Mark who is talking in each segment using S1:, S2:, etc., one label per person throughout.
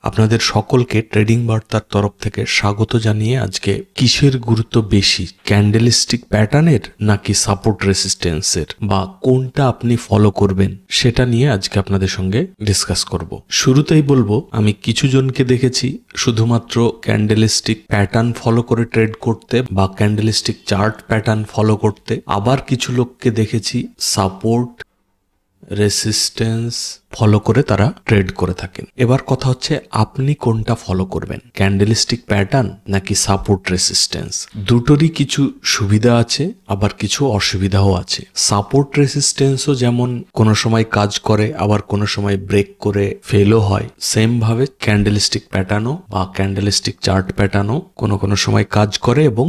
S1: আপনাদের সকলকে ট্রেডিং বার্তার তরফ থেকে স্বাগত জানিয়ে আজকে কিসের গুরুত্ব বেশি, ক্যান্ডেলস্টিক প্যাটার্নের নাকি সাপোর্ট রেসিস্টেন্সের, বা কোনটা আপনি ফলো করবেন সেটা নিয়ে আজকে আপনাদের সঙ্গে ডিসকাস করব। শুরুতেই বলবো, আমি কিছু জনকে দেখেছি শুধুমাত্র ক্যান্ডেলস্টিক প্যাটার্ন ফলো করে ট্রেড করতে বা ক্যান্ডেলস্টিক চার্ট প্যাটার্ন ফলো করতে, আবার কিছু লোককে দেখেছি সাপোর্ট রেসিস্টেন্স ফলো করে তারা ট্রেড করে থাকেন। এবার কথা হচ্ছে আপনি কোনটা ফলো করবেন, ক্যান্ডেলস্টিক প্যাটার্ন নাকি সাপোর্ট রেসিস্টেন্স। দুটোরই কিছু সুবিধা আছে, আবার কিছু অসুবিধাও আছে। সাপোর্ট রেসিস্টেন্সও যেমন কোনো সময় কাজ করে, আবার কোনো সময় ব্রেক করে ফেলও হয়, সেম ভাবে ক্যান্ডেলস্টিক প্যাটার্নও বা ক্যান্ডেলস্টিক চার্ট প্যাটার্নও কোনো সময় কাজ করে এবং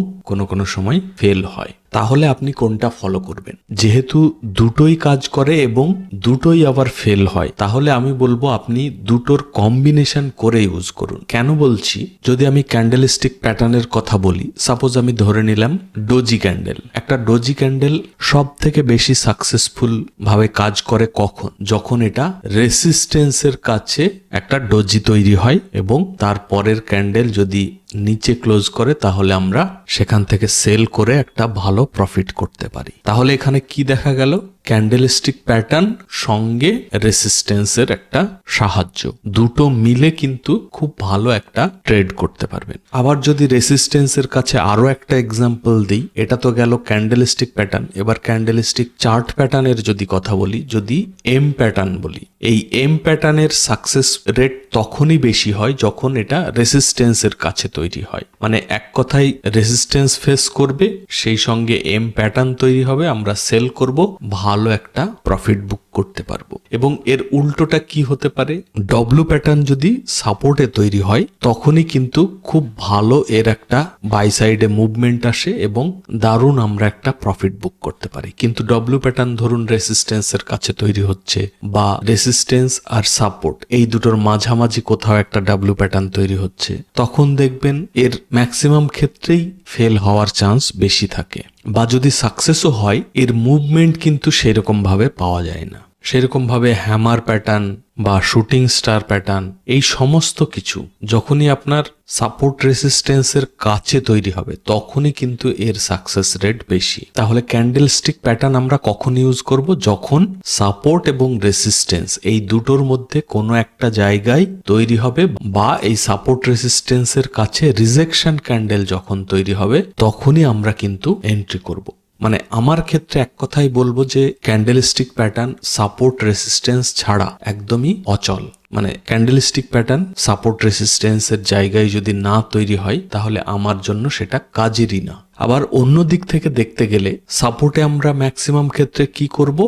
S1: কোনো সময় ফেল হয়। তাহলে আপনি কোনটা ফলো করবেন? যেহেতু দুটোই কাজ করে এবং দুটোই আবার ফেল হয়, তাহলে আমি বলবো আপনি দুটোর কম্বিনেশন করে ইউজ করুন। কেন বলছি, যদি আমি ক্যান্ডেলস্টিক প্যাটার্নের কথা বলি, সাপোজ আমি ধরে নিলাম ডোজি ক্যান্ডেল। একটা ডোজি ক্যান্ডেল সব থেকে বেশি সাকসেসফুল ভাবে কাজ করে কখন? যখন এটা রেসিস্টেন্সের কাছে একটা ডোজি তৈরি হয় এবং তার পরের ক্যান্ডেল যদি নিচে ক্লোজ করে, তাহলে আমরা সেখান থেকে সেল করে একটা ভালো প্রফিট করতে পারি। তাহলে এখানে কি দেখা গেল? ক্যান্ডেলস্টিক প্যাটার্ন সঙ্গে রেসিস্টেন্সের একটা সাহায্য, দুটো মিলে কিন্তু খুব ভালো একটা ট্রেড করতে পারবেন। আবার যদি রেসিস্টেন্সের কাছে আরো একটা এক্সাম্পল দিই, এটা তো গেল ক্যান্ডেলস্টিক প্যাটার্ন। এবার ক্যান্ডেলস্টিক চার্ট প্যাটার্নের যদি কথা বলি, যদি এম প্যাটার্ন বলি, এই এম প্যাটার্নের সাকসেস রেট তখনই বেশি হয় যখন এটা রেসিস্টেন্সের কাছে তৈরি হয়। মানে এক কথায় রেসিস্টেন্স ফেস করবে, সেই সঙ্গে এম প্যাটার্ন তৈরি হবে, আমরা সেল করব, ভালো একটা প্রফিট বুক করতে পারবো। এবং এর উল্টোটা কি হতে পারে? ডব্লিউ প্যাটার্ন যদি সাপোর্টে তৈরি হয়, তখনই কিন্তু খুব ভালো এর একটা বাই সাইডে মুভমেন্ট আসে এবং দারুণ আমরা একটা প্রফিট বুক করতে পারি। কিন্তু ডব্লিউ প্যাটার্ন ধরুন রেসিস্টেন্সের কাছে তৈরি হচ্ছে, বা রেসিস্টেন্স আর সাপোর্ট এই দুটোর মাঝামাঝি কোথাও একটা ডব্লিউ প্যাটার্ন তৈরি হচ্ছে, তখন দেখবেন এর ম্যাক্সিমাম ক্ষেত্রেই ফেল হওয়ার চান্স বেশি থাকে। বা যদি সাকসেসও হয়, এর মুভমেন্ট কিন্তু সেরকম ভাবে পাওয়া যায় না। সেরকম ভাবে হ্যামার প্যাটার্ন বা শুটিং স্টার প্যাটার্ন, এই সমস্ত কিছু যখনই আপনার সাপোর্ট রেসিস্টেন্সের কাছে তৈরি হবে, তখনই কিন্তু এর সাকসেস রেট বেশি। তাহলে ক্যান্ডেলস্টিক প্যাটার্ন আমরা কখন ইউজ করব? যখন সাপোর্ট এবং রেসিস্টেন্স এই দুটোর মধ্যে কোনো একটা জায়গায় তৈরি হবে, বা এই সাপোর্ট রেসিস্টেন্সের কাছে রিজেকশন ক্যান্ডেল যখন তৈরি হবে, তখনই আমরা কিন্তু এন্ট্রি করব। মানে আমার ক্ষেত্রে এক কথাই বলবো যে ক্যান্ডেলস্টিক প্যাটার্ন সাপোর্ট রেসিস্টেন্স ছাড়া একদমই অচল। মানে ক্যান্ডেলস্টিক প্যাটার্ন সাপোর্ট রেসিস্টেন্সের জায়গায় যদি না তৈরি হয়, তাহলে আমার জন্য সেটা কাজেরই না। আবার অন্য দিক থেকে দেখতে গেলে, সাপোর্টে আমরা ম্যাক্সিমাম ক্ষেত্রে কি করব?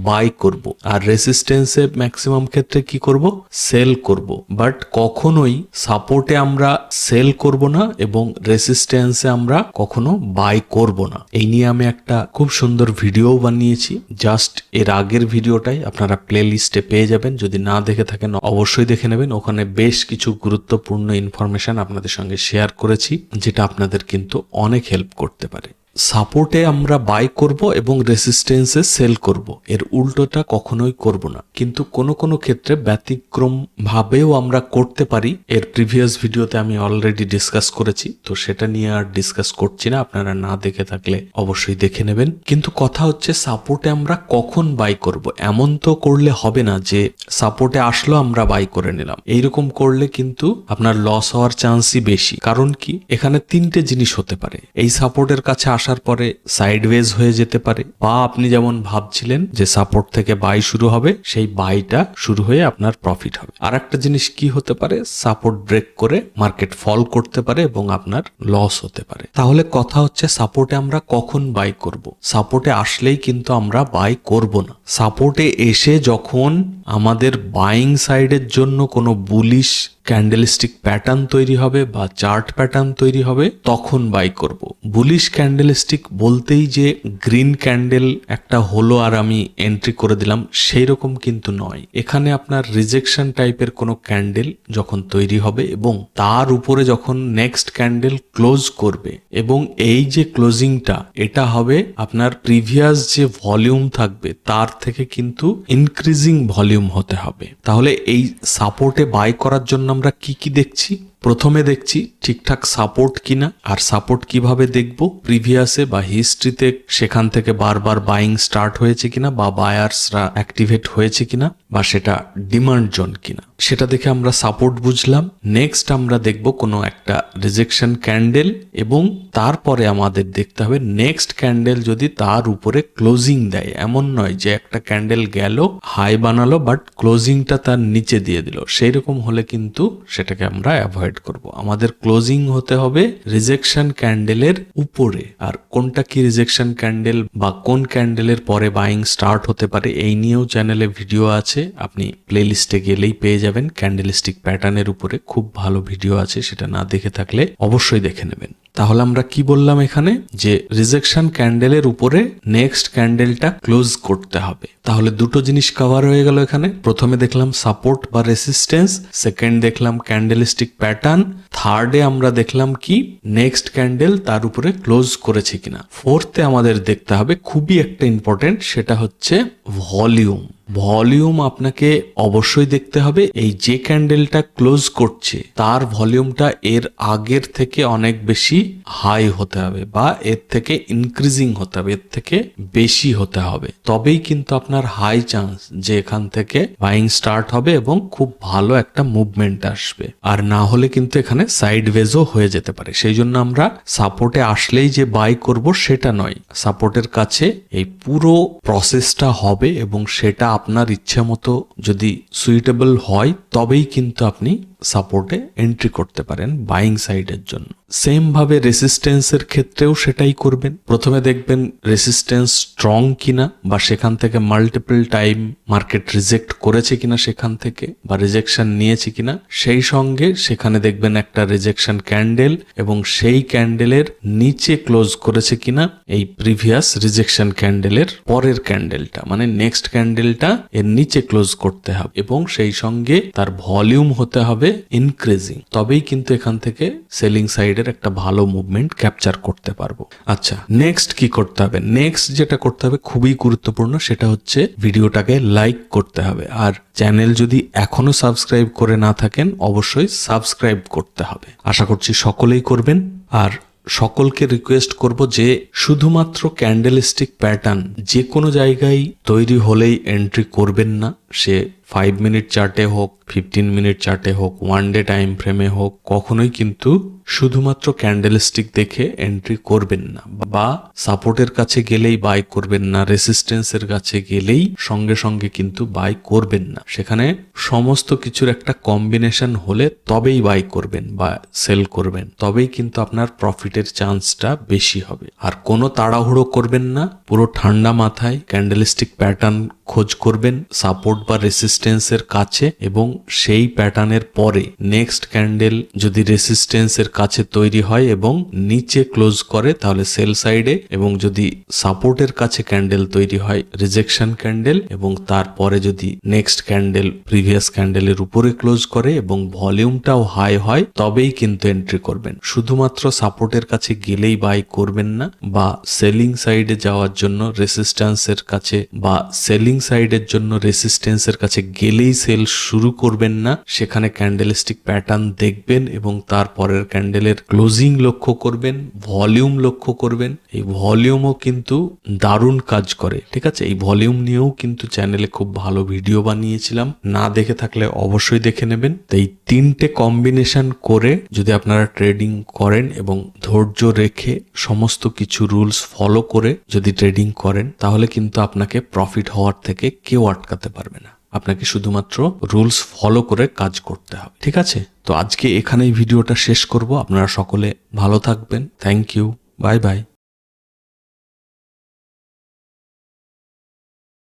S1: বাই করব, আর রেসিস্টেন্সে ম্যাক্সিমাম ক্ষেত্রে কি করব? সেল করব। বাট কখনোই সাপোর্টে আমরা সেল করব না এবং রেসিস্টেন্সে আমরা কখনো বাই করব না। এই নিয়ে আমি একটা খুব সুন্দর ভিডিও বানিয়েছি, জাস্ট এর আগের ভিডিওটাই আপনারা প্লে লিস্টে পেয়ে যাবেন। যদি না দেখে থাকেন অবশ্যই দেখে নেবেন, ওখানে বেশ কিছু গুরুত্বপূর্ণ ইনফরমেশন আপনাদের সঙ্গে শেয়ার করেছি, যেটা আপনাদের কিন্তু অনেক হেল্প করতে পারে। সাপোর্টে আমরা বাই করব এবং রেসিস্টেন্সে সেল করব, এর উল্টোটা কখনোই করব না। কিন্তু কোনো ক্ষেত্রে ব্যতিক্রম ভাবেও আমরা করতে পারি। এর প্রিভিয়াস ভিডিওতে আমি অলরেডি ডিসকাস করেছি, তো সেটা নিয়ে আর ডিসকাস করছি না, আপনারা না দেখে থাকলে অবশ্যই দেখে নেবেন। কিন্তু কথা হচ্ছে সাপোর্টে আমরা কখন বাই করব। এমন তো করলে হবে না যে সাপোর্টে আসলো আমরা বাই করে নিলাম। এইরকম করলে কিন্তু আপনার লস হওয়ার চান্সই বেশি। কারণ কি, এখানে তিনটে জিনিস হতে পারে। এই সাপোর্টের কাছে আসার পরে সাইডওয়েজ হয়ে যেতে পারে, বা আপনি যেমন ভাবছিলেন যে সাপোর্ট থেকে বাই শুরু হবে, সেই বাইটা শুরু হয়ে আপনার প্রফিট হবে। আর একটা জিনিস কি হতে পারে, সাপোর্ট ব্রেক করে মার্কেট ফল করতে পারে এবং আপনার লস হতে পারে। তাহলে কথা হচ্ছে সাপোর্টে আমরা কখন বাই করব? সাপোর্টে আসলেই কিন্তু আমরা বাই করব না। সাপোর্টে এসে যখন আমাদের বাইং সাইডের জন্য কোনো বুলিশ ক্যান্ডেলস্টিক প্যাটার্ন তৈরি হবে বা চার্ট প্যাটার্ন তৈরি হবে, তখন বাই করব। বুলিশ ক্যান্ডেলস্টিক বলতেই যে গ্রিন ক্যান্ডেল একটা হলো আর আমি এন্ট্রি করে দিলাম, সেই রকম কিন্তু নয়। এখানে আপনার রিজেকশন টাইপের কোনো ক্যান্ডেল যখন তৈরি হবে এবং তার উপরে যখন নেক্সট ক্যান্ডেল ক্লোজ করবে, এবং এই যে ক্লোজিংটা, এটা হবে আপনার প্রিভিয়াস যে ভলিউম থাকবে তার থেকে কিন্তু ইনক্রিজিং ভলিউম হতে হবে। তাহলে এই সাপোর্টে বাই করার জন্য আমরা কি কি দেখছি? প্রথমে দেখছি ঠিকঠাক সাপোর্ট কিনা। আর সাপোর্ট কিভাবে দেখব? প্রিভিয়াসে বা হিস্ট্রিতে সেখান থেকে বারবার বাইং স্টার্ট হয়েছে কিনা, বা বায়ার্সরা অ্যাক্টিভেট হয়েছে কিনা, বা সেটা ডিমান্ড জোন কিনা, সেটা দেখে আমরা সাপোর্ট বুঝলাম। নেক্সট আমরা দেখব কোনো একটা রিজেকশন ক্যান্ডেল, এবং তারপরে আমাদের দেখতে হবে নেক্সট ক্যান্ডেল যদি তার উপরে ক্লোজিং দেয়। এমন নয় যে একটা ক্যান্ডেল গেল, হাই বানালো, বাট ক্লোজিংটা তার নিচে দিয়ে দিল। সেই রকম হলে কিন্তু সেটাকে আমরা অ্যাভয়েড করব। আমাদের ক্লোজিং হতে হবে রিজেকশন ক্যান্ডেলের উপরে। আর কোনটা কি রিজেকশন ক্যান্ডেল বা কোন ক্যান্ডেলের পরে বাইং স্টার্ট হতে পারে, এই নিয়েও চ্যানেলে ভিডিও আছে, আপনি প্লেলিস্টে গেলেই পেয়ে যাবেন। ক্যান্ডেলস্টিক প্যাটার্নের উপরে খুব ভালো ভিডিও আছে, সেটা না দেখে থাকলে অবশ্যই দেখে নেবেন। তাহলে আমরা কি বললাম এখানে? যে রিজেকশন ক্যান্ডেলের উপরে নেক্সট ক্যান্ডেলটা ক্লোজ করতে হবে। তাহলে দুটো জিনিস কভার হয়ে গেল এখানে। প্রথমে দেখলাম সাপোর্ট বা রেসিস্টেন্স, সেকেন্ড দেখলাম ক্যান্ডেলস্টিক প্যাটার্ন, থার্ডে আমরা দেখলাম কি নেক্সট ক্যান্ডেল তার উপরে ক্লোজ করেছে কিনা। ফোর্থে আমাদের দেখতে হবে খুবই একটা ইম্পর্টেন্ট, সেটা হচ্ছে ভলিউম। ভলিউম আপনাকে অবশ্যই দেখতে হবে। এই যে ক্যান্ডেলটা ক্লোজ করছে তার ভলিউমটা এর আগের থেকে অনেক বেশি হাই হতে হবে, বা এর থেকে ইনক্রিজিং হতে হবে, এর থেকে বেশি হতে হবে। তবেই কিন্তু আপনার হাই চান্স যে এখান থেকে বাইং স্টার্ট হবে এবং খুব ভালো একটা মুভমেন্ট আসবে। আর না হলে কিন্তু এখানে সাইড ওয়েজও হয়ে যেতে পারে। সেই জন্য আমরা সাপোর্টে আসলেই যে বাই করব সেটা নয়, সাপোর্টের কাছে এই পুরো প্রসেসটা হবে এবং সেটা আপনার ইচ্ছে মতো যদি সুইটেবল হয় তবেই কিন্তু আপনি সাপোর্টে এন্ট্রি করতে পারেন বাইং সাইডের জন্য। সেম ভাবে রেসিস্টেন্সের ক্ষেত্রেও সেটাই করবেন। প্রথমে দেখবেন রেসিস্টেন্স স্ট্রং কিনা, বা সেখান থেকে মাল্টিপল টাইম মার্কেট রিজেক্ট করেছে কিনা সেখান থেকে, বা রিজেকশন নিয়েছে কিনা। সেই সঙ্গে সেখানে দেখবেন একটা রিজেকশন ক্যান্ডেল, এবং সেই ক্যান্ডেলের নিচে ক্লোজ করেছে কিনা এই প্রিভিয়াস রিজেকশন ক্যান্ডেলের পরের ক্যান্ডেলটা, মানে নেক্সট ক্যান্ডেলটা এর নিচে ক্লোজ করতে হবে, এবং সেই সঙ্গে তার ভলিউম হতে হবে ইনক্রিজিং। তবেই কিন্তু এখান থেকে সেলিং সাইডের একটা ভালো মুভমেন্ট ক্যাপচার করতে পারবো। আচ্ছা, নেক্সট কি করতে হবে? নেক্সট যেটা করতে হবে খুবই গুরুত্বপূর্ণ, সেটা হচ্ছে ভিডিওটাকে লাইক করতে হবে। আর চ্যানেল যদি এখনো সাবস্ক্রাইব করে না থাকেন অবশ্যই সাবস্ক্রাইব করতে হবে। আশা করছি সকলেই করবেন। আর সকলকে রিকোয়েস্ট করব যে শুধুমাত্র ক্যান্ডেলস্টিক প্যাটার্ন যে কোনো জায়গায় তৈরি হলেই এন্ট্রি করবেন না। সে 5 মিনিট চার্টে হোক, 15 মিনিট চার্টে হোক, 1 ডে টাইম ফ্রেমে হোক, কখনোই কিন্তু শুধুমাত্র ক্যান্ডেলস্টিক দেখে এন্ট্রি করবেন না, বা সাপোর্টের কাছে গেলেই বাই করবেন না, রেসিস্টেন্সের কাছে গেলেই সঙ্গে সঙ্গে কিন্তু বাই করবেন না। সেখানে সমস্ত কিছুর একটা কম্বিনেশন হলে তবেই বাই করবেন বা সেল করবেন, তবেই কিন্তু আপনার প্রফিটের চান্সটা বেশি হবে। আর কোনো তাড়াহুড়ো করবেন না, পুরো ঠান্ডা মাথায় ক্যান্ডেলস্টিক প্যাটার্ন খোঁজ করবেন সাপোর্ট বা রেসিস্টেন্সের কাছে, এবং সেই প্যাটার্নের পরে নেক্সট ক্যান্ডেল যদি রেসিস্টেন্সের কাছে তৈরি হয় এবং নিচে ক্লোজ করে তাহলে সেল সাইডে, এবং যদি সাপোর্টের কাছে ক্যান্ডেল তৈরি হয় রিজেকশন ক্যান্ডেল, এবং তারপরে যদি নেক্সট ক্যান্ডেল প্রিভিয়াস ক্যান্ডেলের উপরে ক্লোজ করে এবং ভলিউমটাও হাই হয় তবেই কিন্তু এন্ট্রি করবেন। শুধুমাত্র সাপোর্টের কাছে গেলেই বাই করবেন না, বা সেলিং সাইডে যাওয়ার জন্য রেসিস্ট্যান্সের কাছে বা সেলিং সাইডের জন্য রেসিস্টেন্সের কাছে গেলেই সেল শুরু করবেন না। সেখানে ক্যান্ডেলস্টিক প্যাটার্ন দেখবেন এবং তারপরের ক্যান্ডেলের ক্লোজিং লক্ষ্য করবেন, ভলিউম লক্ষ্য করবেন। এই ভলিউমও কিন্তু দারুণ কাজ করে, ঠিক আছে? এই ভলিউম নিয়েও কিন্তু চ্যানেলে খুব ভালো ভিডিও বানিয়েছিলাম, না দেখে থাকলে অবশ্যই দেখে নেবেন। তো এই তিনটে কম্বিনেশন করে যদি আপনারা ট্রেডিং করেন এবং ধৈর্য রেখে সমস্ত কিছু রুলস ফলো করে যদি ট্রেডিং করেন, তাহলে কিন্তু আপনাকে প্রফিট হওয়ার থেকে কেউ আটকাতে পারবে না। আপনাকে শুধুমাত্র রুলস ফলো করে কাজ করতে হবে, ঠিক আছে? তো আজকে এখানেই ভিডিওটা শেষ করব। আপনারা সকলে ভালো থাকবেন। Thank you, bye by.